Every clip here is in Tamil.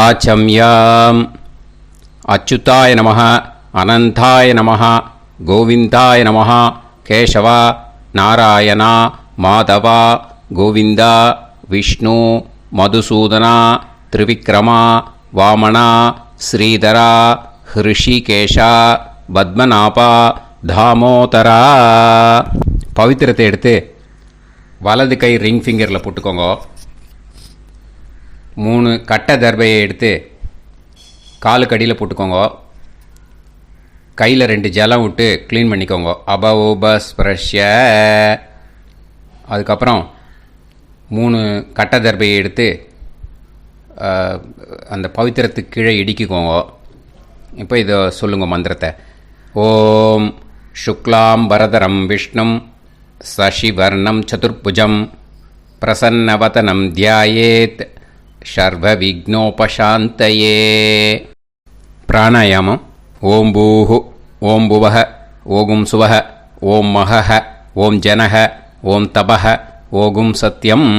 ஆச்சம்யாம். அச்சுதாய நமः, அனந்தாய நமः, கோவிந்தாய நமः, கேசவா, நாராயணா, மாதவா, கோவிந்தா, விஷ்ணு, மதுசூதனா, திரிவிக்ரமா, வாமனா, ஸ்ரீதரா, ஹிருஷிகேஷா, பத்மநாபா, தாமோதரா. பவித்திரத்தை எடுத்து வலது கை ரிங் ஃபிங்கரில் போட்டுக்கோங்க. 3 கட்டை தர்பையை எடுத்து காலுக்கடியில் போட்டுக்கோங்க. கையில் 2 ஜலம் விட்டு க்ளீன் பண்ணிக்கோங்க. அபவோபஸ்பிரஷ்ய. அதுக்கப்புறம் 3 கட்டை தர்பையை எடுத்து அந்த பவித்திரத்துக்கு கீழே இடிக்கிக்கோங்க. இப்போ இதை சொல்லுங்க மந்திரத்தை. ஓம் சுக்லாம் வரதரம் விஷ்ணும் சசிவர்ணம் சதுர்புஜம் பிரசன்னவதனம் தியாயேத் சர்வ விக்னோபசாந்தயே. பிராணாயாமம். ஓம் பூஹு, ஓம் புவஹ, ஓகும் சுவஹ, ஓம் மஹஹ, ஓம் ஜனஹ, ஓம் தபஹ, ஓகும் சத்யம்.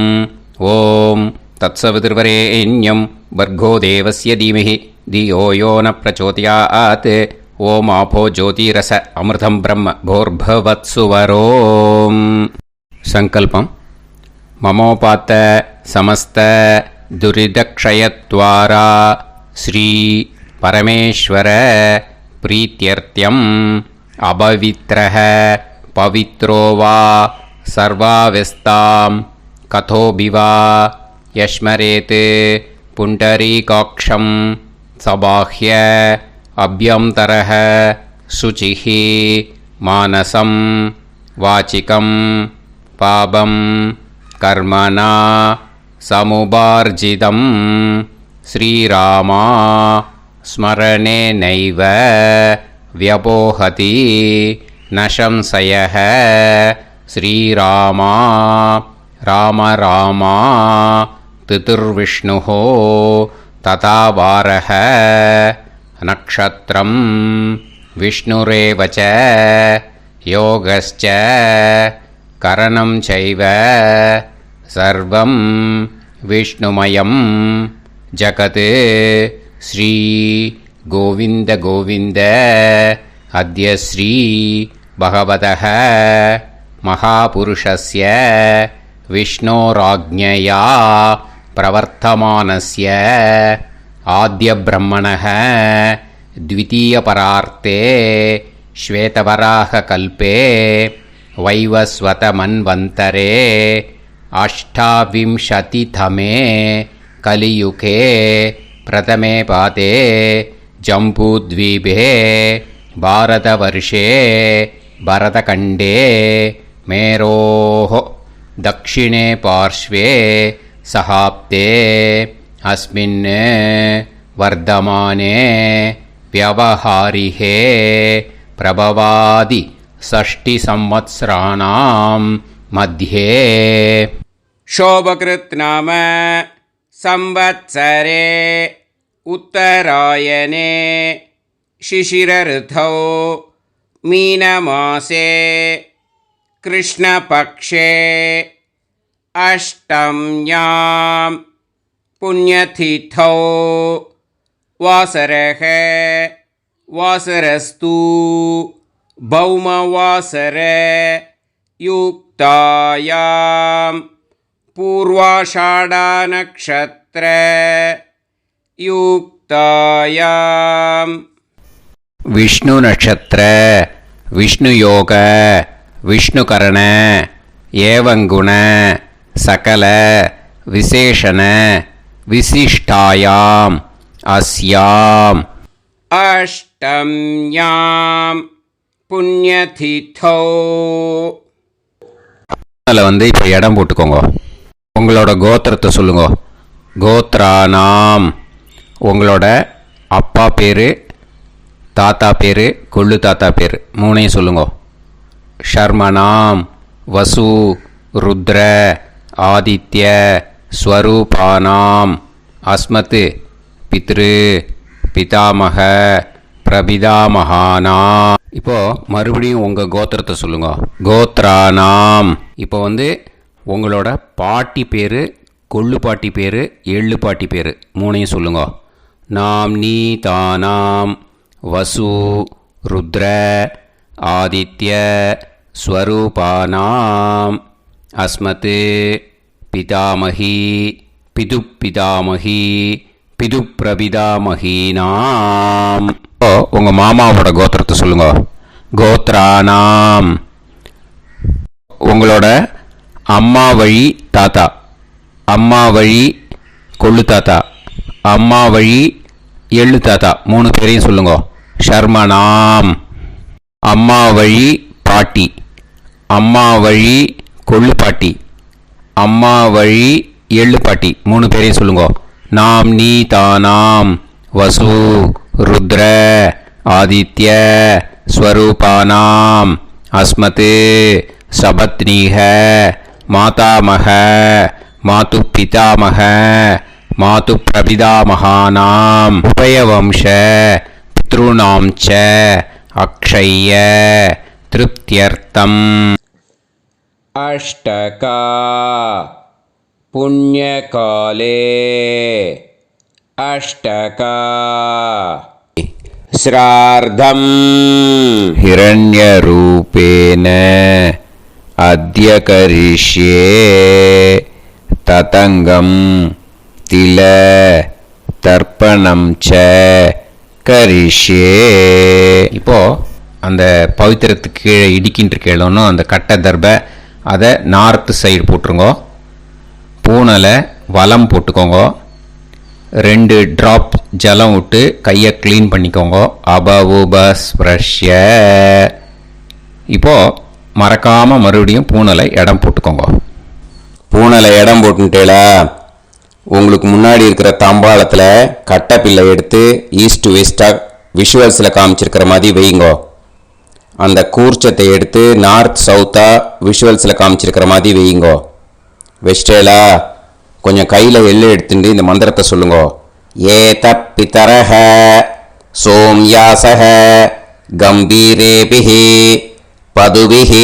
ஓம் தத்சவிதுர்வரேண்யம் பர்கோ தேவஸ்ய தீமஹி தியோ யோ ந பிரச்சோதயாத். ஓம் ஆபோ ஜோதிரச அமிர்தம் பிரம்ம போர்பவத்சுவரோம். சங்கல்பம். மமோபாத்த சமஸ்த துரிதக்ஷயத்வாரா ஸ்ரீ பரமேஸ்வர பிரீத்யர்த்தியம் அபவித்ரஹ பவித்ரோ வா சர்வாவஸ்தாம் கதோபிவா யஸ்மரேத் புண்டரீகாக்ஷம் சபாஹ்ய அப்யந்தரஹ சுசிஹ மானசம் வாசிகம் பாபம் கர்மணா சமுபார்ஜிதம் ஸ்ரீராமா ஸ்மரணேனைவ வ்யபோஹதி ந சம்சயः. ஸ்ரீராமா ராம ராமா திதிர்விஷ்ணுः ததா வாரः. நக்ஷத்ரம் விஷ்ணுரேவ ச யோகஸ்ச கரணம் சைவ சர்வம் விஷ்ணுமயம் ஜகத். ஸ்ரீ கோவிந்த கோவிந்த அத்ய ஸ்ரீ பகவதः மகாபுருஷஸ்ய விஷ்ணோராஜ்ஞயா பிரவர்த்தமானஸ்ய ஆத்ய பிரம்மணः த்விதீயபரார்த்தே ஸ்வேதவராக கல்பே வைவஸ்வத மன்வந்தரே அஷ்டாவிம்சதிதமே கலியுகே பிரதமே பாதே ஜம்பூத்வீபே பாரதவர்ஷே பரதகண்டே மேரோः தக்ஷிணே பார்ஷ்வே சஹாப்தே அஸ்மின் வர்தமானே व्यवहारिहे प्रभवादि 6 संवत्सराणां मध्ये शोभकृत् नाम संवत्सरे उत्तरायणे शिशिरऋतौ मीनमासे कृष्णपक्षे अष्टम्यां पुण्यतिथौ वासरः वासरस्तु भौमवासर युक्तायां पूर्वाषाढनक्षत्र युक्तायां विष्णु नक्षत्र विष्णु योग विष्णुकरण एवं गुण सकल विशेषण विशिष्टायां अस्याम् अष्टम्यां पुण्यतिथौ. அதில் இப்போ இடம் போட்டுக்கோங்க. உங்களோட கோத்திரத்தை சொல்லுங்க. கோத்ரானாம். உங்களோட அப்பா பேர், தாத்தா பேர், கொள்ளு தாத்தா பேர் 3ஐயும் சொல்லுங்க. ஷர்மனாம் வசு ருத்ர ஆதித்ய ஸ்வரூபானாம் அஸ்மத் பித்ரு பிதாமக பிரபிதாமகானா. இப்போ மறுபடியும் உங்கள் கோத்திரத்தை சொல்லுங்க. கோத்ரானாம். இப்போ உங்களோட பாட்டி பேர், கொள்ளு பாட்டி பேர், எள்ளு பாட்டி பேர் 3ஐயும் சொல்லுங்க. நாம்னீதானாம் வசு ருத்ர ஆதித்ய ஸ்வரூபானாம் அஸ்மத் பிதாமகி பிதுப்பிதாமகி பிதுப்பிரபிதாமகீனாம். உங்கள் மாமாவோட கோத்திரத்தை சொல்லுங்க. கோத்ரானாம். உங்களோட அம்மா வழி தாத்தா, அம்மா வழி கொள்ளு தாத்தா, அம்மா வழி எள்ளு தாத்தா 3 பேரையும் சொல்லுங்க. ஷர்மனாம். அம்மா வழி பாட்டி, அம்மா வழி கொள்ளு பாட்டி, அம்மா வழி எள்ளு பாட்டி 3 பேரையும் சொல்லுங்க. நாம்னீதானாம் வசு ருத்ர ஆதித்ய ஸ்வரூபானாம் அஸ்மத் சபத்னீஹ மாதாமக மாது பிதாமக மாது பிரபிதாமகானாம் உபயவம்ச பித்ருணாம் ச அக்ஷய்ய திருப்தியர்த்தம். அஷ்டகா புண்ணியகாலே அஷ்டகா ஸ்ரார்த்தம் ஹிரண்யரூபேன அத்ய கரிஷ்யே ததங்கம் தில தர்ப்பணம் ச கரிஷ்யே. இப்போ அந்த பவித்திரத்துக்கு கீழே இடிக்கின்ற கேளோன்னு அந்த கட்டை தர்பை அதை நார்த்து சைடு போட்டுருங்க. பூனலை வலம் போட்டுக்கோங்க. 2 ட்ராப் ஜலம் விட்டு கையை க்ளீன் பண்ணிக்கோங்க. அபவுபஸ்ப்ரஷ்ய. இப்போது மறக்காமல் மறுபடியும் பூனலை இடம் போட்டுக்கோங்க. பூனலை இடம் போட்டுட்டேலா, உங்களுக்கு முன்னாடி இருக்கிற தாம்பாளத்தில் கட்டைப்பில்லை எடுத்து ஈஸ்ட் டு வெஸ்டாக விஷுவல்ஸில் காமிச்சிருக்கிற மாதிரி வைங்கோ. அந்த கூர்ச்சத்தை எடுத்து நார்த் சவுத்தாக விஷுவல்ஸில் காமிச்சிருக்கிற மாதிரி வைங்கோ. வெஸ்டேலா கொஞ்சம் கையில் எள்ளு எடுத்துட்டு இந்த மந்திரத்தை சொல்லுங்கோ. ஏத பிதரஹ சோம்யாசஹ கம்பீரேபிஹி பதுபிஹி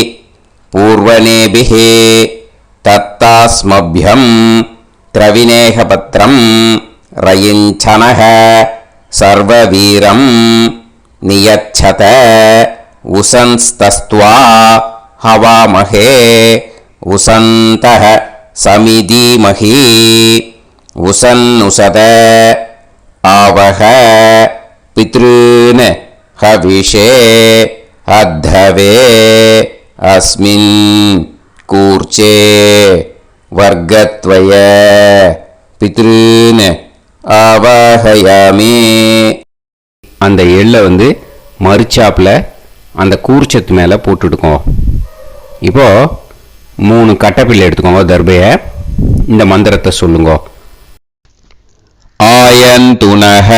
பூர்வனேபிஹி தத்தாஸ்மப்யம் திரவிநேகபத்ரம் ரயிஞ்சனஹ சர்வவீரம் நியச்சத உசன்ஸ்தஸ்த்வா ஹவாமஹே உசந்தஹ சமிதீமஹி உசன்னுசத ஆவஹ பித்ருன் ஹவிஷே அத்தவே அஸ்மின் கூர்ச்சே வர்க்கத்வய பித்ருன் ஆவாஹயாமி. அந்த எள்ளை மரிச்சாப்பில் அந்த கூர்ச்சத்து மேலே போட்டுடுக்கோம். இப்போது 3 கட்டைப்பிள்ளை எடுத்துக்கோங்க. தர்பையை இந்த மந்திரத்தை சொல்லுங்க. ஆயந்துனஹ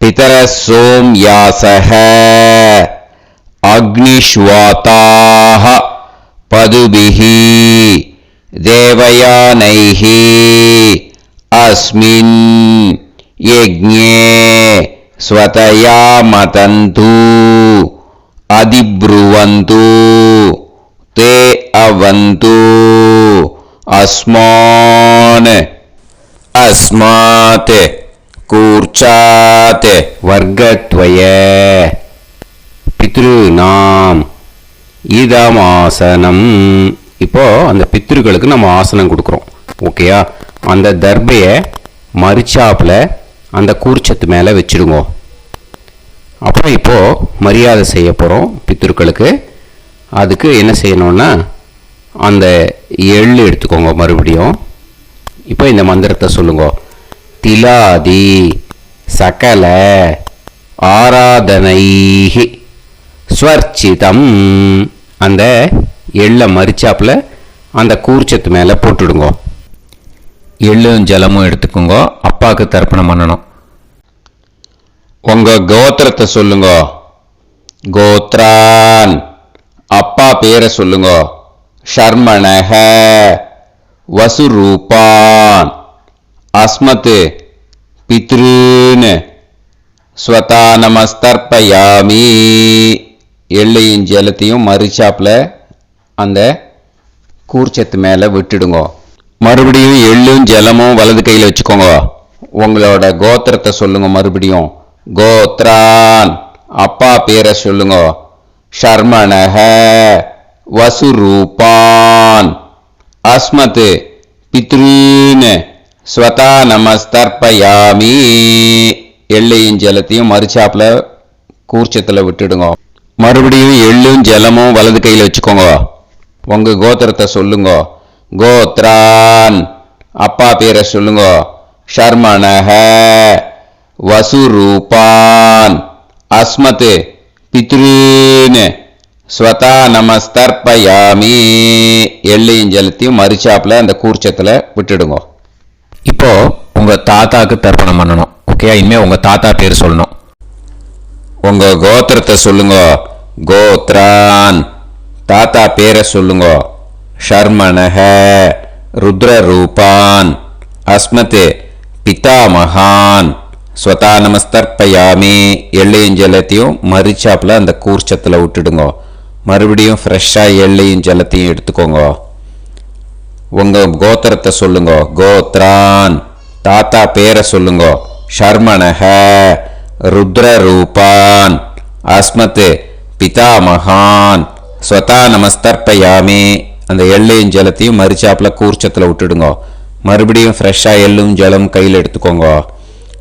பிதர சோம்யாசஹ அக்னிஷ்வாதாஹ பதுபிஹி தேவயானைஹி அஸ்மின் யஜ்ஞே ஸ்வதயா மதந்து அதிப்ருவந்து தே அவது அஸ்மான் அஸ்மாத் கூர்ச்சாத் வர்க்கத்வய பித்ருநாம் இதமாசனம். இப்போ அந்த பித்ருக்களுக்கு நம்ம ஆசனம் கொடுக்குறோம். ஓகேயா? அந்த தர்பையை மரிச்சாப்பில் அந்த கூர்ச்சத்து மேலே வச்சுடுங்க. அப்புறம் இப்போது மரியாதை செய்ய போகிறோம் பித்ருக்களுக்கு. அதுக்கு என்ன செய்யணும்னா அந்த எள்ளு எடுத்துக்கோங்க. மறுபடியும் இப்போ இந்த மந்திரத்தை சொல்லுங்க. திலாதி சகல ஆராதனைஹி ஸ்வர்ச்சிதம். அந்த எள்ளை மரிச்சாப்பில் அந்த கூர்ச்சத்து மேலே போட்டுடுங்க. எள்ளும் ஜலமும் எடுத்துக்கோங்க. அப்பாவுக்கு தர்ப்பணம் பண்ணணும். உங்கள் கோத்திரத்தை சொல்லுங்க. கோத்ரான். அப்பா பேரை சொல்லுங்க. ஷர்மணஹ வசுரூபான் அஸ்மத் பித்ருன் ஸ்வதா நமஸ்தர்ப்பயாமி. எள்ளையும் ஜலத்தையும் மரிச்சாப்பில் அந்த கூர்ச்சத்து மேலே விட்டுடுங்க. மறுபடியும் எள்ளும் ஜலமும் வலது கையில் வச்சுக்கோங்க. உங்களோட கோத்திரத்தை சொல்லுங்க. மறுபடியும் கோத்ரான். அப்பா பேரை சொல்லுங்க. ஷர்மணஹ வசுரூபான் அஸ்மத் பித்ரீன் ஸ்வதா நமஸ்தர்ப்பயாமி. எள்ளையும் ஜலத்தையும் மறுச்சாப்புல கூர்ச்சத்தில் விட்டுடுங்க. மறுபடியும் எள்ளும் ஜலமும் வலது கையில் வச்சுக்கோங்க. உங்க கோத்திரத்தை சொல்லுங்க. கோத்ரான். அப்பா பேரை சொல்லுங்க. ஷர்மணஹ வசுரூபான் அஸ்மத் பித்ரீன் ஸ்வதா நமஸ்தர்ப்பயாமி. எள்ளையும் ஜலத்தையும் மறுச்சாப்புல அந்த கூர்ச்சத்தில் விட்டுடுங்க. இப்போ உங்க தாத்தாக்கு தர்ப்பணம் பண்ணணும். ஓகே, இனிமே உங்க தாத்தா பேர் சொல்லணும். உங்க கோத்திரத்தை சொல்லுங்க. கோத்ரான். தாத்தா பேரை சொல்லுங்க. ஷர்மணஹ ருத்ரரூபான் அஸ்மத் பிதாமகான் ஸ்வதா நமஸ்தர்ப்பயாமி. எள்ளையும் ஜலத்தையும் மறிச்சாப்புல அந்த கூர்ச்சத்தில் விட்டுடுங்க. மறுபடியும் ஃப்ரெஷ்ஷாக எள்ளையும் ஜலத்தையும் எடுத்துக்கோங்க. உங்க கோத்திரத்தை சொல்லுங்க. கோத்ரான். தாத்தா பேரை சொல்லுங்க. ஷர்மணஹ ருத்ரரூபான் அஸ்மத் பிதாமகான் ஸ்வதா நமஸ்தர்ப்பயாமி. அந்த எள்ளையும் ஜலத்தையும் மறிச்சாப்புல கூர்ச்சத்தில் விட்டுடுங்க. மறுபடியும் ஃப்ரெஷ்ஷாக எள்ளும் ஜலம் கையில் எடுத்துக்கோங்க.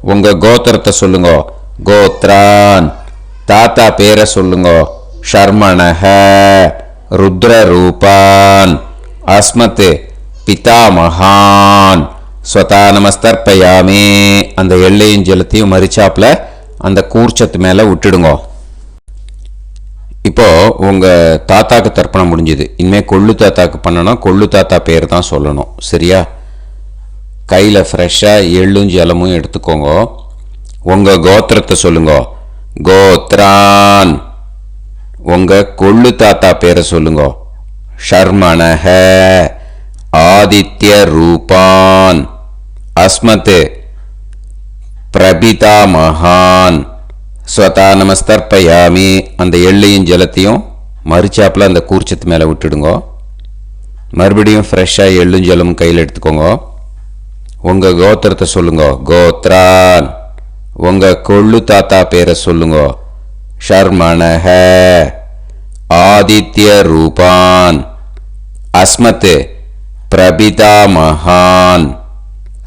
உங்க கோத்திரத்தை சொல்லுங்க. கோத்ரான். தாத்தா பேரை சொல்லுங்க. ஷர்மணஹ ருத்ரரூபான் அஸ்மத் பிதாமகான் ஸ்வதா நமஸ்தர்ப்பயாமி. அந்த எள்ளையும் ஜலத்தையும் மறிச்சாப்புல அந்த கூர்ச்சத்து மேலே விட்டுடுங்க. இப்போ உங்க தாத்தாக்கு தர்ப்பணம் முடிஞ்சுது. இனிமேல் கொள்ளு தாத்தாக்கு பண்ணணும். கொள்ளு தாத்தா பேர் தான் சொல்லணும். சரியா? கையில் ஃப்ரெஷ்ஷாக எள்ளும் ஜலமும் எடுத்துக்கோங்க. உங்க கோத்திரத்தை சொல்லுங்க. கோத்ரான். உங்க கொள்ளு தாத்தா பேரை சொல்லுங்க. ஷர்மணஹ ஆதித்ய ரூபான் அஸ்மத் பிரபிதாமகான் ஸ்வதா நமஸ்தர்ப்பயாமி. அந்த எள்ளையும் ஜலத்தையும் மறுச்சாப்பில் அந்த கூர்ச்சத்து மேலே விட்டுடுங்க. மறுபடியும் ஃப்ரெஷ்ஷாக எள்ளும் ஜலமும் கையில் எடுத்துக்கோங்க. உங்கள் கோத்திரத்தை சொல்லுங்க. கோத்ரான். உங்கள் கொள்ளு தாத்தா பேரை சொல்லுங்க. ஷர்மணஹ ஆதித்ய ரூபான் அஸ்மத் பிரபிதாமகான்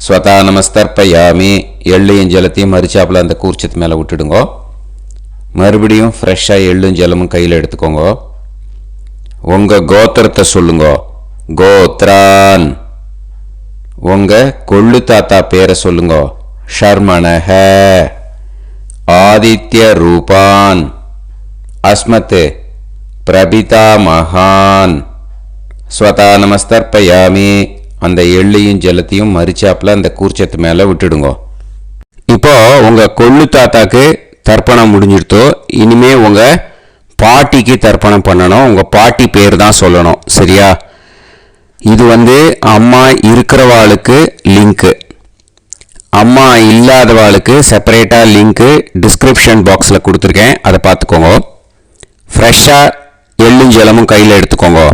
ஸ்வதா நமஸ்தர்ப்பயாமி. எள்ளையும் ஜலத்தையும் மறிச்சாப்பில் அந்த கூர்ச்சத்து மேலே விட்டுடுங்க. மறுபடியும் ஃப்ரெஷ்ஷாக எள்ளும் ஜலமும் கையில் எடுத்துக்கோங்க. உங்கள் கோத்திரத்தை சொல்லுங்க. கோத்ரான். உங்கள் கொள்ளு தாத்தா பேரை சொல்லுங்க. ஷர்மணஹ ஆதித்ய ரூபான் அஸ்மத் பிரபிதாமகான் ஸ்வதா நமஸ்தர்ப்பயாமி. அந்த எள்ளையும் ஜலத்தையும் மறிச்சாப்பில் அந்த கூர்ச்சத்து மேலே விட்டுடுங்க. இப்போ உங்கள் கொள்ளு தாத்தாக்கு தர்ப்பணம் முடிஞ்சிடுத்தோ. இனிமே உங்கள் பாட்டிக்கு தர்ப்பணம் பண்ணணும். உங்கள் பாட்டி பேர் தான் சொல்லணும். சரியா? இது அம்மா இருக்கிறவாளுக்கு லிங்க்கு, அம்மா இல்லாதவாளுக்கு செப்பரேட்டாக லிங்க்கு டிஸ்கிரிப்ஷன் பாக்ஸில் கொடுத்துருக்கேன். அதை பார்த்துக்கோங்க. ஃப்ரெஷ்ஷாக எள்ளும் ஜலமும் கையில் எடுத்துக்கோங்க.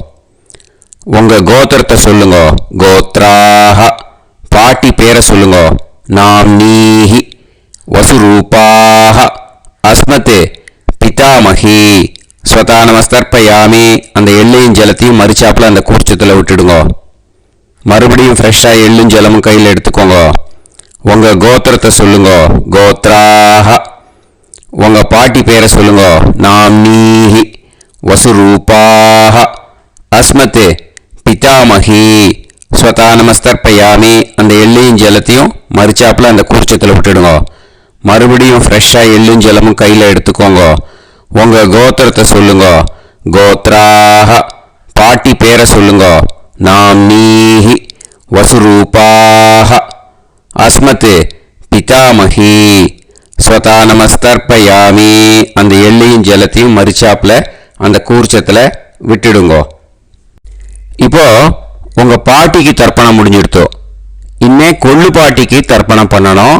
உங்கள் கோத்திரத்தை சொல்லுங்க. கோத்ராஹ. பாட்டி பேரை சொல்லுங்க. நாம்னீஹி வசுரூபாஹ அஸ்மத் பிதாமகி ஸ்வதா நமஸ்தர்ப்பயாமி. அந்த எள்ளையும் ஜலத்தையும் மறிச்சாப்பில் அந்த கூர்ச்சத்தில் விட்டுடுங்க. மறுபடியும் ஃப்ரெஷ்ஷாக எள்ளும் ஜலமும் கையில் எடுத்துக்கோங்க. உங்கள் கோத்திரத்தை சொல்லுங்க. கோத்ராஹ. உங்கள் பாட்டி பேரை சொல்லுங்க. நாம்னீஹி வசுரூபாஹ அஸ்மத் பிதாமகி ஸ்வதா நமஸ்தர்ப்பயாமி. அந்த எள்ளையும் ஜலத்தையும் மறிச்சாப்பில் அந்த கூர்ச்சத்தில் விட்டுடுங்க. மறுபடியும் ஃப்ரெஷ்ஷாக எள்ளும் ஜலமும் கையில் எடுத்துக்கோங்க. உங்கள் கோத்திரத்தை சொல்லுங்க. கோத்ராஹ. பாட்டி பேரை சொல்லுங்க. நாம்னீஹி வசுரூபாஹ அஸ்மத் பிதாமகி ஸ்வதா நமஸ்தர்ப்பயாமி. அந்த எள்ளையும் ஜலத்தையும் மறிச்சாப்பில் அந்த கூர்ச்சத்தில் விட்டுடுங்க. இப்போ உங்கள் பாட்டிக்கு தர்ப்பணம் முடிஞ்சிடுத்தோ. இனிமே கொள்ளு பாட்டிக்கு தர்ப்பணம் பண்ணணும்.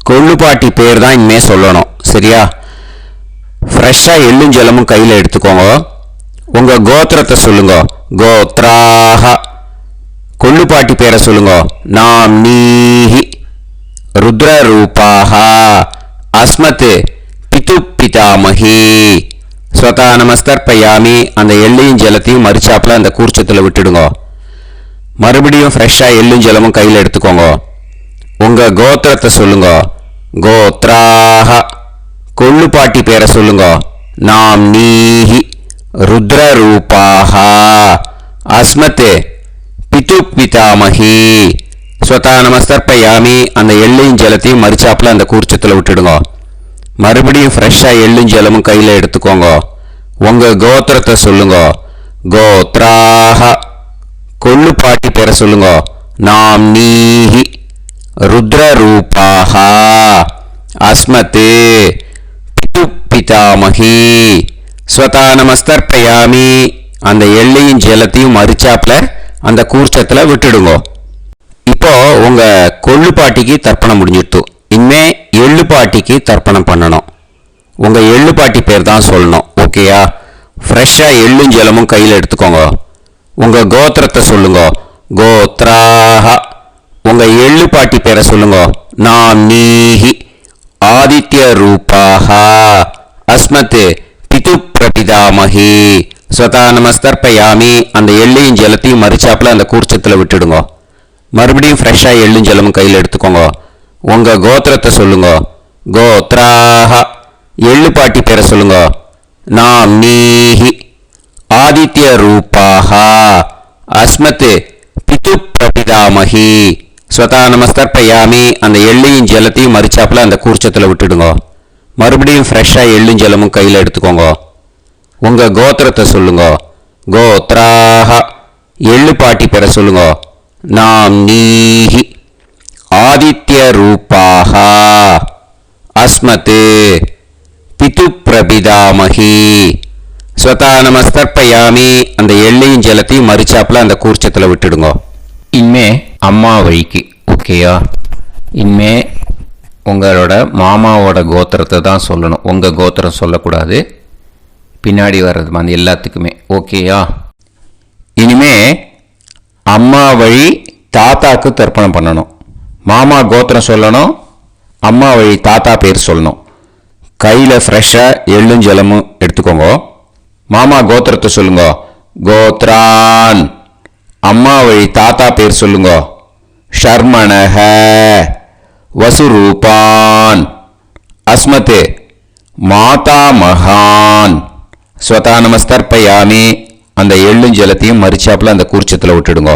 கொள்ளு பாட்டி பேர் தான் இனிமே சொல்லணும். சரியா? ஃப்ரெஷ்ஷாக எள்ளும் ஜலமும் கையில் எடுத்துக்கோங்க. உங்கள் கோத்திரத்தை சொல்லுங்க. கோத்ராஹ. கொள்ளு பாட்டி பேரை சொல்லுங்க. நாம்னீஹி ருத்ரரூபாக அஸ்மத் பிது பிதாமகி ஸ்வதா நமஸ்தர்ப்பயாமி. அந்த எள்ளையும் ஜலத்தையும் மறிச்சாப்பில் அந்த கூர்ச்சத்தில் விட்டுடுங்க. மறுபடியும் ஃப்ரெஷ்ஷாக எள்ளும் ஜலமும் கையில் எடுத்துக்கோங்க. உங்கள் கோத்திரத்தை சொல்லுங்க. கோத்ராக கொள்ளுப்பாட்டி பேரை சொல்லுங்க. நாம் நீஹி ருத்ரரூபாக அஸ்மத் பிது பிதாமகி ஸ்வதா நமஸ்தர்ப்பயாமி. அந்த எள்ளையும் ஜலத்தையும் மறிச்சாப்பில் அந்த கூர்ச்சத்தில் விட்டுடுங்க. மறுபடியும் ஃப்ரெஷ்ஷாக எள்ளும் ஜலமும் கையில் எடுத்துக்கோங்க. உங்கள் கோத்திரத்தை சொல்லுங்க. கோத்ராக கொள்ளுப்பாட்டி பேரை சொல்லுங்க. நாம் நீஹி ருத்ரரூபாக அஸ்மத் பிது பிதாமகி ஸ்வதா நமஸ்தர்ப்பயாமி. அந்த எள்ளையும் ஜலத்தையும் மறிச்சாப்பில் அந்த கூர்ச்சத்தில் விட்டுடுங்க. இப்போ உங்கள் கொள்ளுப்பாட்டிக்கு தர்ப்பணம் முடிஞ்சிடுத்து. இனிமே எள்ளுப்பாட்டிக்கு தர்ப்பணம் பண்ணணும். உங்கள் எள்ளுப்பாட்டி பேர் தான் சொல்லணும். ஓகேயா? ஃப்ரெஷ்ஷாக எள்ளும் ஜலமும் கையில் எடுத்துக்கோங்க. உங்கள் கோத்திரத்தை சொல்லுங்க. கோத்ராக உங்கள் எள்ளுப்பாட்டி பேரை சொல்லுங்க. நாம் நீஹி ஆதித்ய ரூபாக அஸ்மத் பிது பிரபிதாமகி ஸ்வதா நமஸ்தர்ப்பயாமி. அந்த எள்ளையும் ஜலத்தையும் மறிச்சாப்பில் அந்த கூர்ச்சத்தில் விட்டுடுங்க. மறுபடியும் ஃப்ரெஷ்ஷாக எள்ளும் ஜலமும் கையில் எடுத்துக்கோங்க. உங்கள் கோத்திரத்தை சொல்லுங்க. கோத்ராக எள்ளுப்பாட்டி பேரை சொல்லுங்க. நாம் நீஹி ஆதித்ய ரூபாக அஸ்மத் பிது பிரபிதாமகி ஸ்வதா நமஸ்தர்ப்பயாமி. அந்த எள்ளையும் ஜலத்தையும் மறிச்சாப்பில் அந்த கூர்ச்சத்தில் விட்டுடுங்க. மறுபடியும் ஃப்ரெஷ்ஷாக எள்ளும் ஜலமும் கையில் எடுத்துக்கோங்க. உங்கள் கோத்திரத்தை சொல்லுங்க. கோத்ராக எள்ளுப்பாட்டி பேரை சொல்லுங்க. நாம் நீஹி ஆதித்ய ரூபாக அஸ்மத் பிது பிரபிதாமகி ஸ்வதா நமஸ்தர்ப்பயாமி. அந்த எள்ளையும் ஜலத்தையும் மறிச்சாப்பில் அந்த கூர்ச்சத்தில் விட்டுடுங்க. இனிமே அம்மா வழிக்கு. ஓகேயா? இனிமே உங்களோட மாமாவோட கோத்திரத்தை தான் சொல்லணும். உங்கள் கோத்திரம் சொல்லக்கூடாது. பின்னாடி வர்றது மாதிரி எல்லாத்துக்குமே. ஓகேயா? இனிமே அம்மா வழி தாத்தாக்கு தர்ப்பணம் பண்ணணும். மாமா கோத்திரம் சொல்லணும். அம்மா வழி தாத்தா பேர் சொல்லணும். கையில் ஃப்ரெஷ்ஷாக எள்ளும் ஜலமும் எடுத்துக்கோங்க. மாமா கோத்திரத்தை சொல்லுங்க. கோத்ரான் அம்மா வழி தாத்தா பேர் சொல்லுங்க. ஷர்மணஹ வசுரூபான் அஸ்மத் மாதா மகான் ஸ்வதா நமஸ்தர்ப்பயாமி. அந்த எள்ளும் ஜலத்தையும் மறிச்சாப்பில் அந்த கூர்ச்சத்தில் விட்டுடுங்க.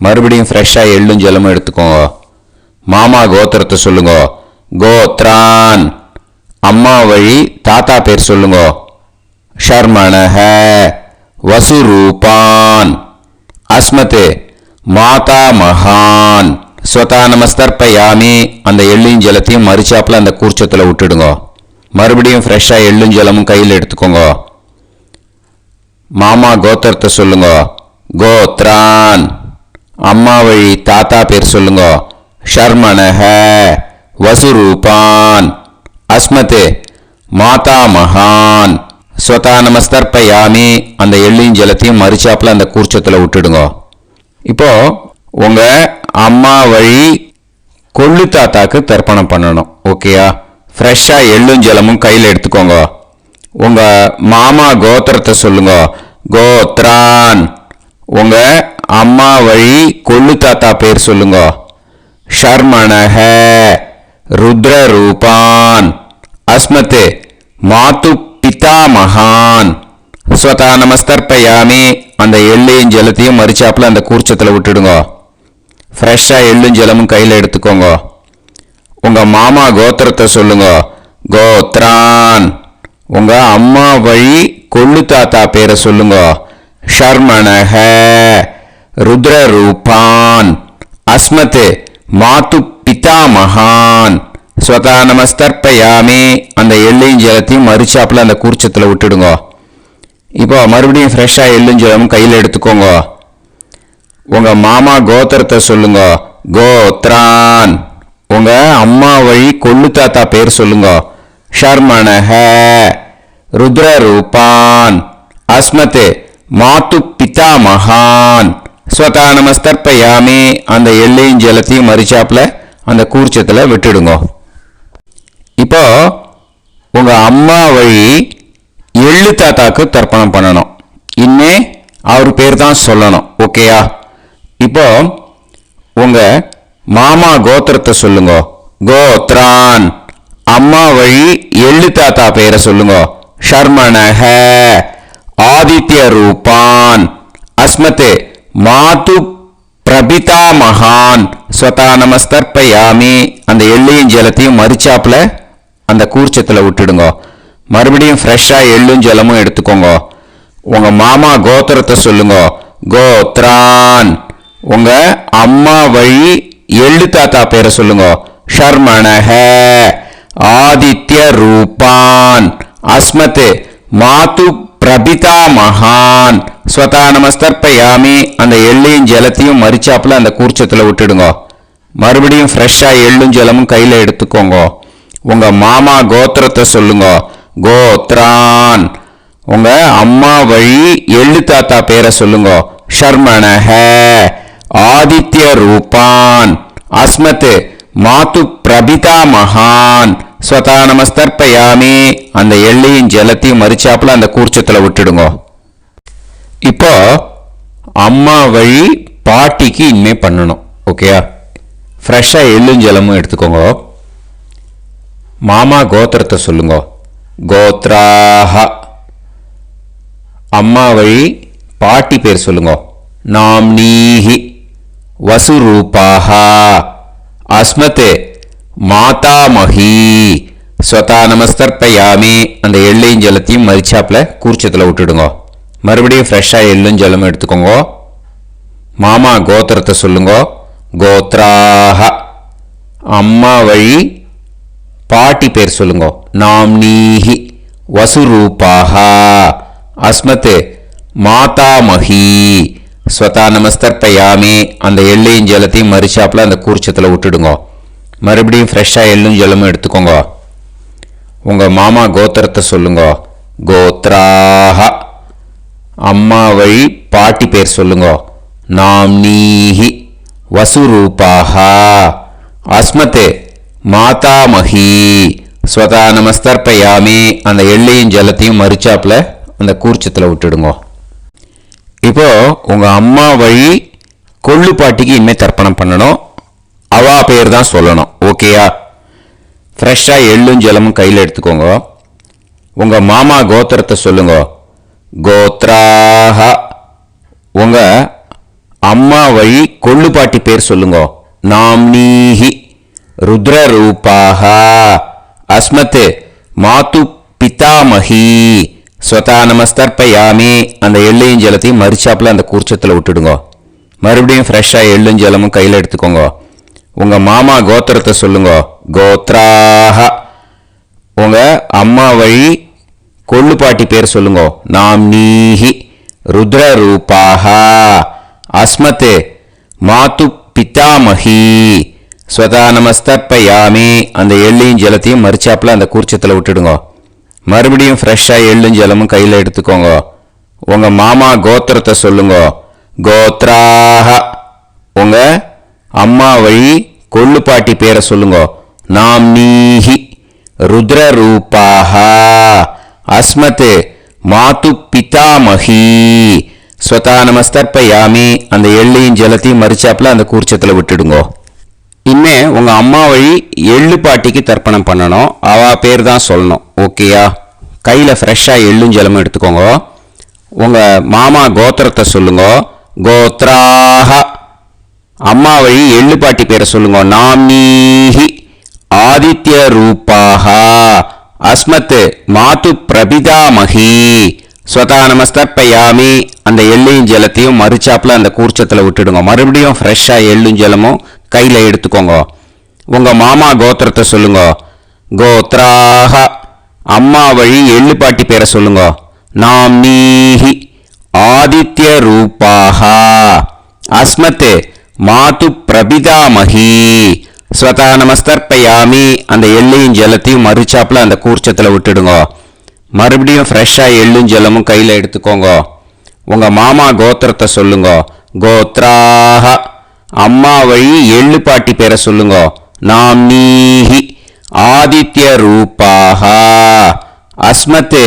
மறுபடியும் ஃப்ரெஷ்ஷாக எள்ளும் ஜலமும் எடுத்துக்கோங்க. மாமா கோத்திரத்தை சொல்லுங்க. கோத்ரான் அம்மா வழி தாத்தா பேர் சொல்லுங்க. ஷர்மணஹ வசுரூபான் அஸ்மத் மாதா மகான் ஸ்வதா நமஸ்தர்ப்பயாமி. அந்த எள்ளும் ஜலத்தையும் மறிச்சாப்பில் அந்த கூர்ச்சத்தில் விட்டுடுங்க. மறுபடியும் ஃப்ரெஷ்ஷாக எள்ளும் ஜலமும் கையில் எடுத்துக்கோங்க. மாமா கோத்திரத்தை சொல்லுங்க. கோத்ரான் அம்மா வழி தாத்தா பேர் சொல்லுங்க. ஷர்மணஹ வசுரூபான் அஸ்மத் மாதா மகான் ஸ்வதா நமஸ்தர்ப்பயாமி. அந்த எள்ளையும் ஜலத்தையும் மறிச்சாப்பில் அந்த கூர்ச்சத்தில் விட்டுடுங்க. இப்போ உங்கள் அம்மா வழி கொள்ளு தாத்தாக்கு தர்ப்பணம் பண்ணணும். ஓகேயா? ஃப்ரெஷ்ஷாக எள்ளும் ஜலமும் கையில் எடுத்துக்கோங்க. உங்கள் மாமா கோத்திரத்தை சொல்லுங்க. கோத்ரான் உங்கள் அம்மா வழி கொள்ளு தாத்தா பேர் சொல்லுங்க. ஷர்மணஹ ருத்ரரூபான் அஸ்மத் மாது பிதாமகான் ஸ்வதா நமஸ்தர்ப்பயாமி. அந்த எள்ளையும் ஜலத்தையும் மறிச்சாப்பில் அந்த கூர்ச்சத்தில் விட்டுடுங்க. ஃப்ரெஷ்ஷாக எள்ளும் ஜலமும் கையில் எடுத்துக்கோங்க. உங்கள் மாமா கோத்திரத்தை சொல்லுங்க. கோத்ரான் உங்கள் அம்மா வழி கொள்ளு தாத்தா பேரை சொல்லுங்க. ஷர்மணஹ ருத்ரரூபான் அஸ்மத் மாது பிதாமகான் ஸ்வதா நமஸ்தர்ப்பயாமி. அந்த எள்ளையும் ஜலத்தையும் மறிச்சாப்பில் அந்த கூர்ச்சத்தில் விட்டுடுங்க. இப்போ மறுபடியும் ஃப்ரெஷ்ஷாக எள்ளும் ஜலமும் கையில் எடுத்துக்கோங்க. உங்கள் மாமா கோத்திரத்தை சொல்லுங்க. கோத்ரான் உங்கள் அம்மா வழி கொள்ளு தாத்தா பேர் சொல்லுங்க. ஷர்மணஹ ருத்ரரூபான் அஸ்மத் மாது பிதாமகான் ஸ்வதா நமஸ்தர்ப்பயாமி. அந்த எள்ளையும் ஜலத்தையும் மறிச்சாப்பில் அந்த கூர்ச்சத்தில் விட்டுடுங்க. இப்போ உங்கள் அம்மா வழி எள்ளு தாத்தாக்கு தர்ப்பணம் பண்ணணும். இனிமே அவர் பேர் தான் சொல்லணும். ஓகேயா? இப்போ உங்கள் மாமா கோத்திரத்தை சொல்லுங்க. கோத்ரான். அம்மா வழி எள்ளு தாத்தா பேரை சொல்லுங்க. ஷர்மணஹ ஆதித்ய ரூபான் அஸ்மத் மாது பிரபிதா மகான் ஸ்வதா நமஸ்தர்ப்பயாமி. அந்த எள்ளையும் ஜலத்தையும் மறிச்சாப்புல அந்த கூர்ச்சத்தில் விட்டுடுங்க. மறுபடியும் ஃப்ரெஷ்ஷாக எள்ளும் ஜலமும் எடுத்துக்கோங்க. உங்கள் மாமா கோத்திரத்தை சொல்லுங்க. கோத்ரான். உங்கள் அம்மா வழி எள்ளு தாத்தா பேரை சொல்லுங்க. ஷர்மணஹ ஆதித்ய ரூபான் அஸ்மத் மாது பிரபிதா மகான் ஸ்வதா நமஸ்தர்ப்பயாமி. அந்த எள்ளையும் ஜலத்தையும் மறிச்சாப்புல அந்த கூர்ச்சத்தில் விட்டுடுங்க. மறுபடியும் ஃப்ரெஷ்ஷாக எள்ளும் ஜலமும் கையில் எடுத்துக்கோங்க. உங்கள் மாமா கோத்திரத்தை சொல்லுங்க. கோத்ரான். உங்கள் அம்மா வழி எள்ளு தாத்தா பேரை சொல்லுங்க. ஷர்மணஹ ஆதித்ய ரூபான் அஸ்மத் மாது பிரபிதா மகான் ஸ்வதா நமஸ்தர்ப்பயாமி. அந்த எள்ளையும் ஜலத்தையும் மறிச்சாப்புல அந்த கூர்ச்சத்தில் விட்டுடுங்க. இப்போ அம்மா வழி பாட்டிக்கு இனிமே பண்ணணும். ஓகேயா? ஃப்ரெஷ்ஷாக எள்ளும் ஜலமும் எடுத்துக்கோங்க. மாமா கோத்திரத்தை சொல்லுங்க. கோத்ராஹ. அம்மா வழி பாட்டி பேர் சொல்லுங்க. நாம்னீஹி வசுரூபாஹ அஸ்மத் மாதாமஹி ஸ்வதா நமஸ்தர்ப்பயாமி. அந்த எள்ளையும் ஜலத்தையும் மறிச்சாப்புல கூர்ச்சத்தில் விட்டுடுங்க. மறுபடியும் ஃப்ரெஷ்ஷாக எள்ளும் ஜலமும் எடுத்துக்கோங்க. மாமா கோத்திரத்தை சொல்லுங்க. கோத்ராஹ. அம்மா வழி பாட்டி பேர் சொல்லுங்க. நாம்னீஹி வசுரூபாஹ அஸ்மத் மாதாமஹி ஸ்வதா நமஸ்தர்ப்பயாமி. அந்த எள்ளையும் ஜலத்தையும் மறிச்சாப்புல அந்த கூர்ச்சத்தில் விட்டுடுங்க. மறுபடியும் ஃப்ரெஷ்ஷாக எள்ளும் ஜலமும் எடுத்துக்கோங்க. உங்கள் மாமா கோத்திரத்தை சொல்லுங்க. கோத்ராஹ. அம்மா வழி பாட்டி பேர் சொல்லுங்க. நாம்னீஹி வசுரூபாஹ அஸ்மத் மாதாமஹி ஸ்வதா நமஸ்தர்ப்பயாமி. அந்த எள்ளையும் ஜலத்தையும் மறிச்சாப்புல அந்த கூர்ச்சத்தில் விட்டுடுங்க. இப்போ உங்கள் அம்மா வழி கொள்ளு பாட்டிக்கு இனிமேல் தர்ப்பணம் பண்ணணும். அவா பேர் தான் சொல்லணும். ஓகேயா? ஃப்ரெஷ்ஷாக எள்ளும் ஜலமும் கையில் எடுத்துக்கோங்க. உங்கள் மாமா கோத்திரத்தை சொல்லுங்க. கோத்ராஹ. உங்கள் அம்மா வழி கொள்ளு பாட்டி பேர் சொல்லுங்க. நாம்னீஹி ருத்ரரூபாஹ அஸ்மத் மாது பிதாமஹி ஸ்வதா நமஸ்தர்ப்பயாமி. அந்த எள்ளையும் ஜலத்தையும் மறிச்சாப்புல அந்த கூர்ச்சத்தில் விட்டுடுங்க. மறுபடியும் ஃப்ரெஷ்ஷாக எள்ளும் ஜலமும் கையில் எடுத்துக்கோங்க. உங்கள் மாமா கோத்திரத்தை சொல்லுங்க. கோத்ராஹ. உங்கள் அம்மா வழி கொள்ளு பாட்டி பேர் சொல்லுங்க. நாம்னீஹி ருத்ரரூபாஹ அஸ்மத் மாது பிதாமஹி ஸ்வதா நமஸ்தர்ப்பயாமி. அந்த எள்ளையும் ஜலத்தையும் மறிச்சாப்புல அந்த கூர்ச்சத்தில் விட்டுடுங்க. மறுபடியும் ஃப்ரெஷ்ஷாக எள்ளும் ஜலமும் கையில் எடுத்துக்கோங்க. உங்கள் மாமா கோத்திரத்தை சொல்லுங்க. கோத்ராஹ. உங்கள் அம்மா வழி கொள்ளு பாட்டி பேரை சொல்லுங்க. நாம்னீஹி ருத்ரரூபாஹ அஸ்மத் மாது பிதாமஹி ஸ்வதா நமஸ்தர்ப்பயாமி. அந்த எள்ளையும் ஜலத்தையும் மறிச்சாப்புல அந்த கூர்ச்சத்தில் விட்டுடுங்க. இனிமே உங்கள் அம்மா வழி எள்ளு பாட்டிக்கு தர்ப்பணம் பண்ணணும். அவா பேர் தான் சொல்லணும். ஓகேயா? கையில் ஃப்ரெஷ்ஷாக எள்ளும் ஜலமும் எடுத்துக்கோங்க. உங்கள் மாமா கோத்திரத்தை சொல்லுங்க. கோத்ராஹ. அம்மா வழி எள்ளு பாட்டி பேரை சொல்லுங்க. நாம்னீஹி ஆதித்ய ரூபாஹ அஸ்மத் மாது பிரபிதாமஹி ஸ்வதா நமஸ்தர்ப்பயாமி. அந்த எள்ளையும் ஜலத்தையும் மறிச்சாப்புல அந்த கூர்ச்சத்தில் விட்டுடுங்க. மறுபடியும் ஃப்ரெஷ்ஷாக எள்ளும் ஜலமும் கையில் எடுத்துக்கோங்க. உங்கள் மாமா கோத்திரத்தை சொல்லுங்க. கோத்ராஹ. அம்மா வழி எள்ளு பாட்டி பேரை சொல்லுங்க. நாம்னீஹி ஆதித்ய ரூபாஹ அஸ்மத் மாது பிரபிதாமஹி ஸ்வதா நமஸ்தர்ப்பயாமி. அந்த எள்ளையும் ஜலத்தையும் மறிச்சாப்புல அந்த கூர்ச்சத்தில் விட்டுடுங்க. மறுபடியும் ஃப்ரெஷ்ஷாக எள்ளும் ஜலமும் கையில் எடுத்துக்கோங்க. உங்கள் மாமா கோத்திரத்தை சொல்லுங்க. கோத்ராஹ. அம்மா வழி எள்ளு பாட்டி பேரை சொல்லுங்க. நாம்னீஹி ஆதித்யரூபாः அஸ்மத்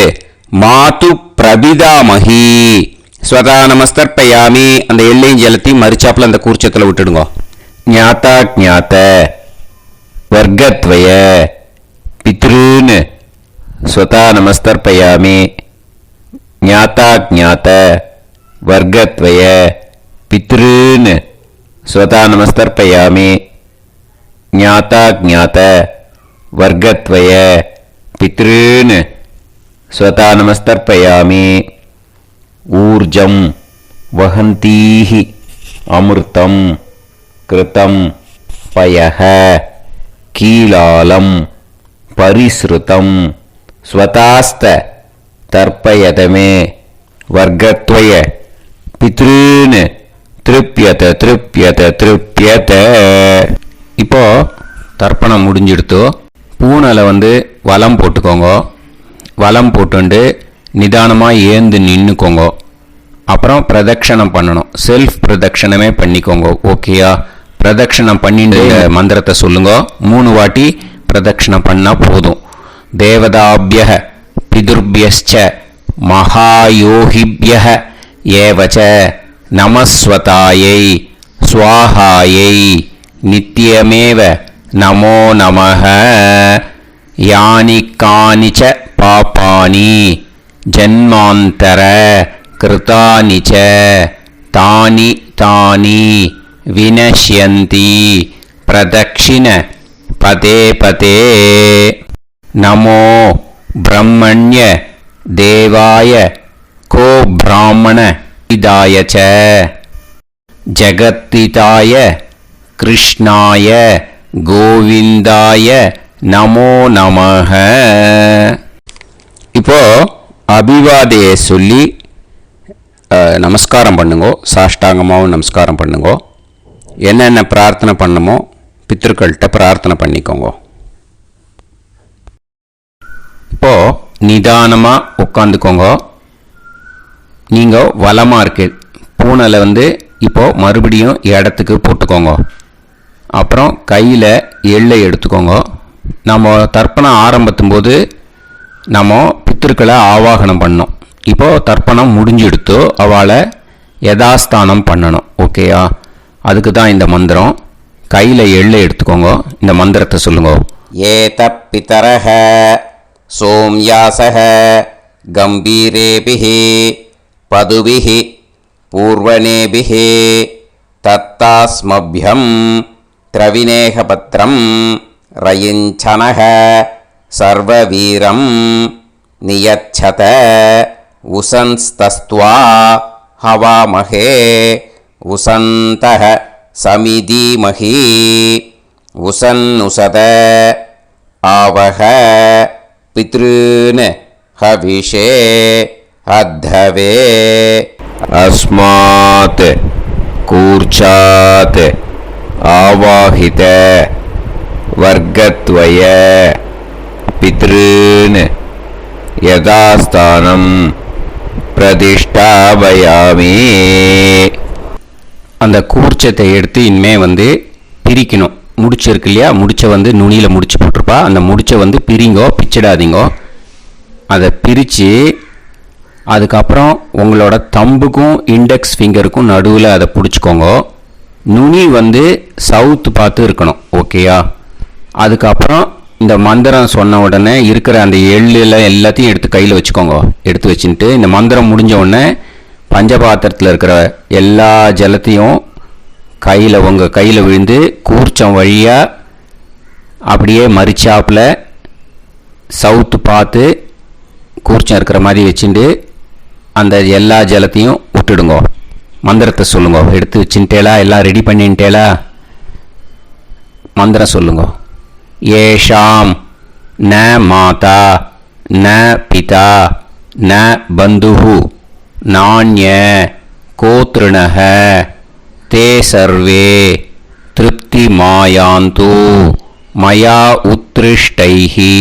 மாது பிரபிதாமஹி. ஸ்வதா நமஸ்தர்ப்பயாமி. அந்த எல்லையும் ஜலத்தையும் மறிச்சாப்புல அந்த கூர்ச்சத்தில் விட்டுடுங்க. ஞாதா ஜாத வர்க்கத்வய பித்ருன் ஸ்வதா நமஸ்தர்ப்பயாமி. ஞாதா ஜாத வர்க்கத்வய பித்ருன் ஸ்வதா நமஸ்தர்ப்பயாமி. ஞாதா ஜாத வர்க்கத்வய பித்ருன் ஸ்வதா நமஸ்தர்ப்பயாமி. ஊர்ஜம் வஹந்தீஹி அமிர்தம் கிருதம் பயஹ கீலாலம் பரிஸ்ருதம் ஸ்வதாஸ்த தர்ப்பயதமே வர்க்கத்வய பித்ருன் திருப்யத திருப்யத திருப்யத. இப்போ தர்ப்பணம் முடிஞ்சிடுத்தோ. பூனலை வலம் போட்டுக்கோங்க. வலம் போட்டுண்டு நிதானமாக ஏந்து நின்றுக்கோங்க. அப்புறம் பிரதட்சணம் பண்ணணும். செல்ஃப் பிரதட்சணமே பண்ணிக்கோங்க. ஓகேயா? பிரதட்சணம் பண்ணிட்டு மந்திரத்தை சொல்லுங்க. 3 வாட்டி பிரதட்சணம் பண்ணால் போதும். தேவதாபியः பிதுர்பியஸ்ச மகாயோகிபியः ஏவச நமஸ்வதாயை ஸ்வாஹாயை நித்யமேவ நமோ நமः. யானி கானிச்ச பாபானி ஜன்மாந்தர கிருதானி ச தானி தானி வினஷ்யந்தி பிரதக்ஷிண பதே பதே. நமோ பிரம்மண்ய தேவாய கோ பிராமண இதாய ச ஜகத்திதாய கிருஷ்ணாய கோவிந்தாய நமோ நமः. இப்போ அபிவாதையை சொல்லி நமஸ்காரம் பண்ணுங்கோ. சாஷ்டாங்கமாகவும் நமஸ்காரம் பண்ணுங்கோ. என்னென்ன பிரார்த்தனை பண்ணமோ பித்ருக்கள்கிட்ட பிரார்த்தனை பண்ணிக்கோங்க. இப்போ நிதானமாக உட்காந்துக்கோங்க. நீங்கள் வலமாக இருக்கு பூனலை இப்போ மறுபடியும் இடத்துக்கு போட்டுக்கோங்க. அப்புறம் கையில் எள்ளை எடுத்துக்கோங்க. நம்ம தர்ப்பணம் ஆரம்பித்தும் போது நம்ம பித்திருக்களை ஆவாகனம் பண்ணோம். இப்போது தர்ப்பணம் முடிஞ்செடுத்து அவளை யதாஸ்தானம் பண்ணணும். ஓகேயா? அதுக்கு தான் இந்த மந்திரம். கையில் எள்ளை எடுத்துக்கோங்க. இந்த மந்திரத்தை சொல்லுங்க. ஏத பிதரஹ சோம்யாசஹ கம்பீரேபிஹி பதுபிஹி பூர்வணேபிஹி தத்தாஸ்மப்யம் திரவிநேகபத்ரம் ரயிஞ்சனஹ சர்வவீரம் நியச்சத உசன்ஸ்தஸ்த்வா ஹவாமஹே உசந்தஹ சமிதீமஹி உசன்னுசத ஆவஹ பித்ருன் ஹவிஷே அத்தவே. அஸ்மாத் கூர்ச்சாத் ஆவாஹித வர்க்கத்வய பித்ருன் யதாஸ்தானம் பிரதிஷ்டாபயாமி. அந்த கூர்ச்சத்தை எடுத்து இனிமே பிரிக்கணும். முடிச்சு இருக்கு இல்லையா? முடிச்சை நுனியில் முடிச்சு போட்டிருப்பா. அந்த முடிச்சை பிரிங்கோ, பிச்சிடாதீங்கோ. அதை பிரித்து அதுக்கப்புறம் உங்களோட தம்புக்கும் இண்டெக்ஸ் ஃபிங்கருக்கும் நடுவில் அதை பிடிச்சிக்கோங்க. நுனி சவுத்து பார்த்து இருக்கணும். ஓகேயா? அதுக்கப்புறம் இந்த மந்திரம் சொன்ன உடனே இருக்கிற அந்த எள்ளில் எல்லாத்தையும் எடுத்து கையில் வச்சுக்கோங்க. எடுத்து வச்சுட்டு இந்த மந்திரம் முடிஞ்ச உடனே பஞ்சபாத்திரத்தில் இருக்கிற எல்லா ஜலத்தையும் உங்கள் கையில் விழுந்து கூர்ச்சம் வழியாக அப்படியே மறிச்சாப்பில் சவுத்து பார்த்து கூர்ச்சம் இருக்கிற மாதிரி வச்சுட்டு அந்த எல்லா ஜலத்தையும் விட்டுடுங்க. மந்திரத்தை சொல்லுங்க. எடுத்து வச்சுட்டேலா? எல்லாம் ரெடி பண்ணிட்டேலா? மந்திரம் சொல்லுங்க. ஏஷாம் ந மாதா ந பிதா ந பந்துஹு நாண்ய கோத்ருணஹ தே சர்வே திருப்தி மாயாந்து மயா உத்ருஷ்டைஹி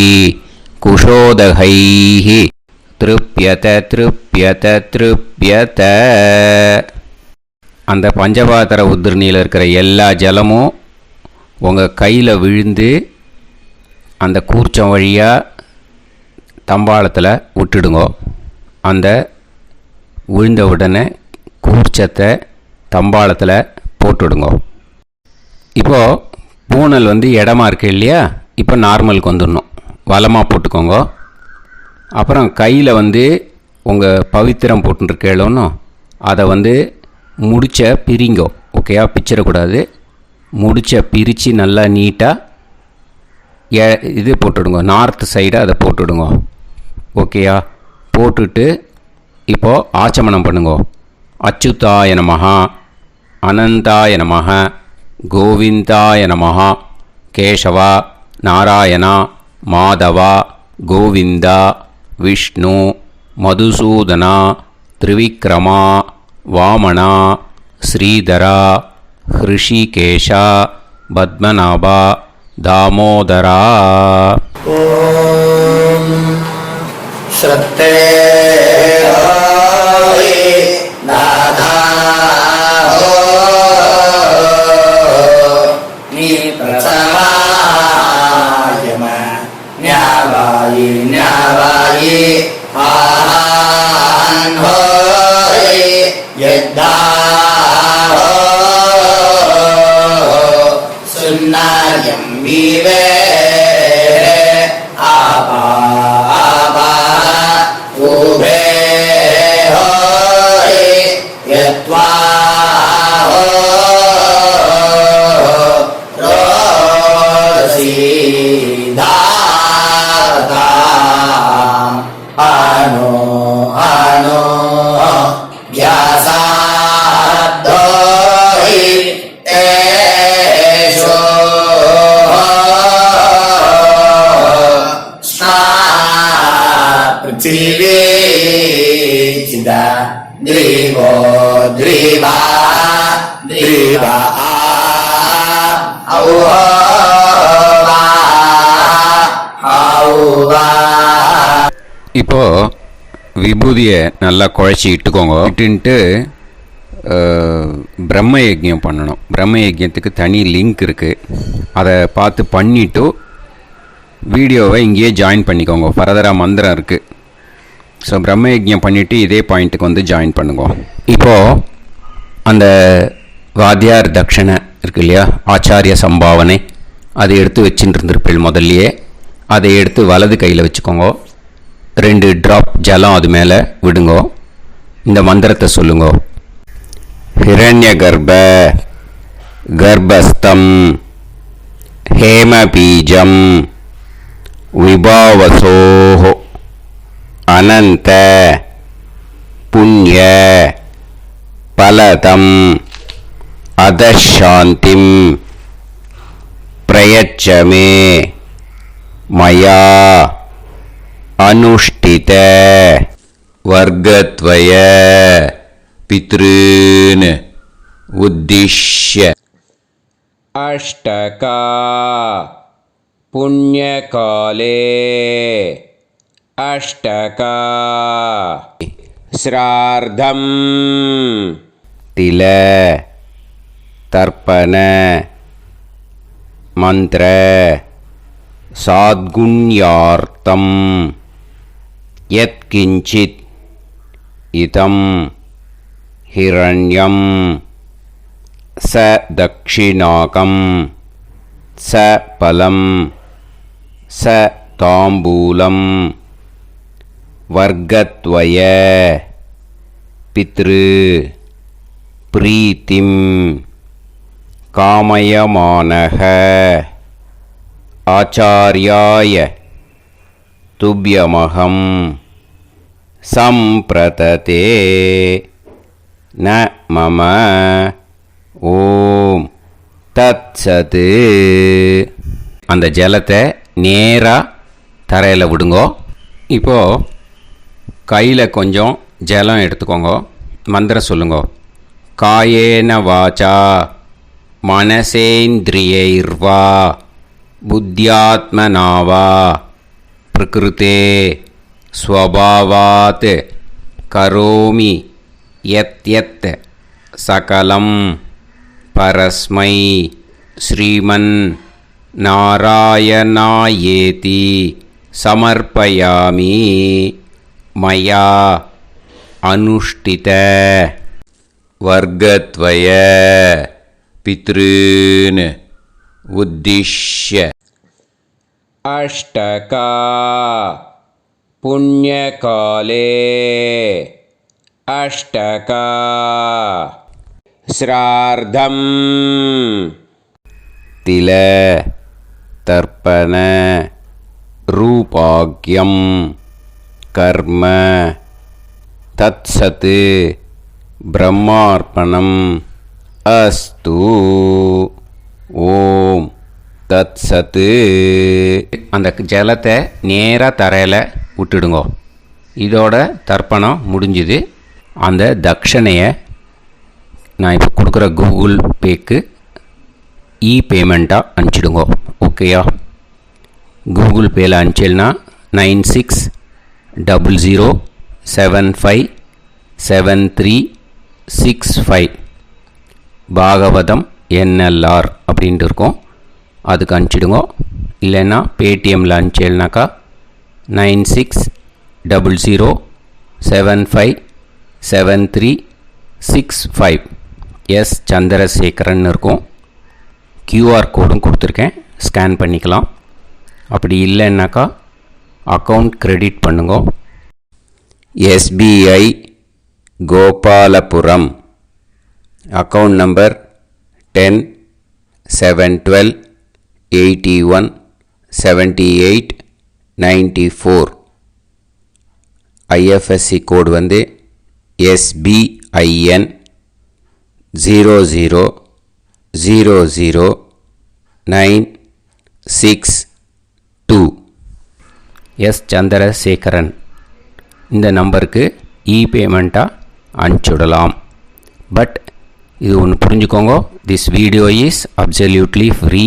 குஷோதகைஹி திருப்யத திருப்யத திருப்யத. அந்த பஞ்சபாத்திர உதிர்ணியில் இருக்கிற எல்லா ஜலமும் உங்கள் கையில் விழுந்து அந்த கூர்ச்சம் வழியாக தம்பாளத்தில் விட்டுடுங்கோ. அந்த விழுந்த உடனே கூர்ச்சத்தை தம்பாளத்தில் போட்டுடுங்கோ. இப்போது பூனல் இடமா இருக்கு இல்லையா, இப்போ நார்மலுக்கு வந்துடணும். வலமாக போட்டுக்கோங்க. அப்புறம் கையில் உங்கள் பவித்திரம் போட்டுருக்கேளோன்னு அதை முடிச்ச பிரிங்கோ. ஓகேயா, பிச்சிடக்கூடாது. முடிச்ச பிரித்து நல்லா நீட்டாக இது போட்டுடுங்க, நார்த் சைடை அதை போட்டுடுங்க. ஓகேயா, போட்டுட்டு இப்போது ஆச்சமனம் பண்ணுங்க. அச்சுதாய நமஹ, அனந்தாய நமஹ, கோவிந்தாய நமஹ, கேசவா, நாராயணா, மாதவா, கோவிந்தா, விஷ்ணு, மதுசூதனா, திரிவிக்ரமா, வாமனா, ஸ்ரீதரா, ஹிருஷிகேஷா, பத்மநாபா, தாமோதரா. ஓம் ஸ்ரத்தே நாதா நீ பிரசமாயம ஞாவாயி ஞாவாயி ஆஹான் ஹோய் யத்தா சுன்னாயம் வீவே ஆபா ஆபா உபே ஹோய் யத்வா ரோசி தாதா ஆனோ ஆனோ வியாசாதோஹி தேஷோ पृथिवी चिदा द्रिवो द्रिवा द्रिवा இப்போது விபூதியை நல்லா குழச்சி இட்டுக்கோங்க. இட்டுன்ட்டு பிரம்ம யஜ்யம் பண்ணணும். பிரம்ம யஜ்யத்துக்கு தனி லிங்க் இருக்குது, அதை பார்த்து பண்ணிவிட்டு வீடியோவை இங்கேயே ஜாயின் பண்ணிக்கோங்க. ஃபர்தராக மந்திரம் இருக்குது. ஸோ பிரம்ம யஜ்யம் பண்ணிவிட்டு இதே பாயிண்ட்டுக்கு ஜாயின் பண்ணுங்க. இப்போது அந்த வாத்தியார் தட்சணை இருக்கு இல்லையா, ஆச்சாரிய சம்பாவனை, அதை எடுத்து வச்சுட்டு இருந்திருப்பேன் முதல்லையே. அதை எடுத்து வலது கையில் வச்சுக்கோங்க. 2 ட்ராப் ஜலம் அது மேலே விடுங்கோ. இந்த மந்திரத்தை சொல்லுங்கோ. ஹிரண்ய கர்ப்ப கர்ப்பஸ்தம் ஹேமபீஜம் விபாவசோஹ அனந்த புண்ணிய பலதம் அதசாந்திம் பிரயச்சமே மயா அனுஷ்டித வர்க்கத்வய பித்ருன் உத்திஷ்ய அஷ்டகா புண்ணியகாலே அஷ்டகா ஸ்ரார்த்தம் தில தர்ப்பண மந்திர சாத்குண்யார்த்தம் யத்கிஞ்சித் இதம் ஹிரண்யம் ச தக்ஷிணாகம் ச பலம் ச தாம்பூலம் வர்க்கத்வய பித்ரு பிரீத்திம் காமயமானஹ ஆச்சார்யாய துப்யமகம் சம்பிரததே ந மம ஓம் தத்சத். அந்த ஜலத்தை நேராக தரையில் விடுங்கோ. இப்போது கையில் கொஞ்சம் ஜலம் எடுத்துக்கோங்க. மந்திரம் சொல்லுங்கோ. காயேன வாச்சா மனசேந்திரியைர்வா புத்தியாத்மனாவா பிரகிருதே ஸ்வபாவாத் கரோமி யத் யத் சகலம் பரஸ்மை ஸ்ரீமன் நாராயணாயேதி சமர்ப்பயாமி மயா அனுஷ்டித வர்க்கத்வய பித்ருன் உத்திஷ்ய அஷ்டகா புண்ணியகாலே அஷ்டகா ஸ்ரார்த்தம் தில தர்ப்பண ரூபாக்யம் கர்ம தத்சத் பிரம்மார்ப்பணம் அஸ்து. ஓம் தத்சத். அந்த ஜலத்தை நேராக தரையில் விட்டுடுங்கோ. இதோட தர்ப்பணம் முடிஞ்சுது. அந்த தட்சணையை நான் இப்போ கொடுக்குற கூகுள் பேக்கு பேமெண்ட்டாக அனுப்பிச்சிடுங்கோ. ஓகேயா? கூகுள் பேயில் அனுப்பிச்சில்னா 9600757365 பாகவதம் NLR அப்படின்ட்டு இருக்கோம். அதுக்கு அனுப்பிச்சிடுங்கோ. இல்லைன்னா பேடிஎம்மில் அனுப்பிச்சில்னாக்கா 9600757365 எஸ் சந்திரசேகரன் இருக்கும். QR கோடும் கொடுத்துருக்கேன், ஸ்கேன் பண்ணிக்கலாம். அப்படி இல்லைன்னாக்கா அக்கௌண்ட் கிரெடிட் பண்ணுங்க. SBI Gopalapuram account number 10-7-12-81-78-94. IFSC கோடு வந்து SBIN 0000962. எஸ் சந்திரசேகரன் இந்த நம்பருக்கு பேமெண்ட்டாக அனுப்பிச்சுடலாம். பட் இது ஒன்று புரிஞ்சுக்கோங்க, this video is absolutely free.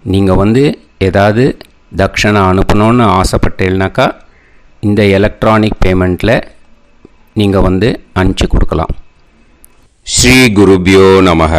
நீங்கள் வந்து ஏதாவது தட்சணை அனுப்பணுன்னு ஆசைப்பட்டேன்னாக்கா இந்த எலக்ட்ரானிக் பேமெண்ட்டில் நீங்கள் வந்து அனுப்பிச்சி கொடுக்கலாம். ஸ்ரீ குருபியோ நமஹ.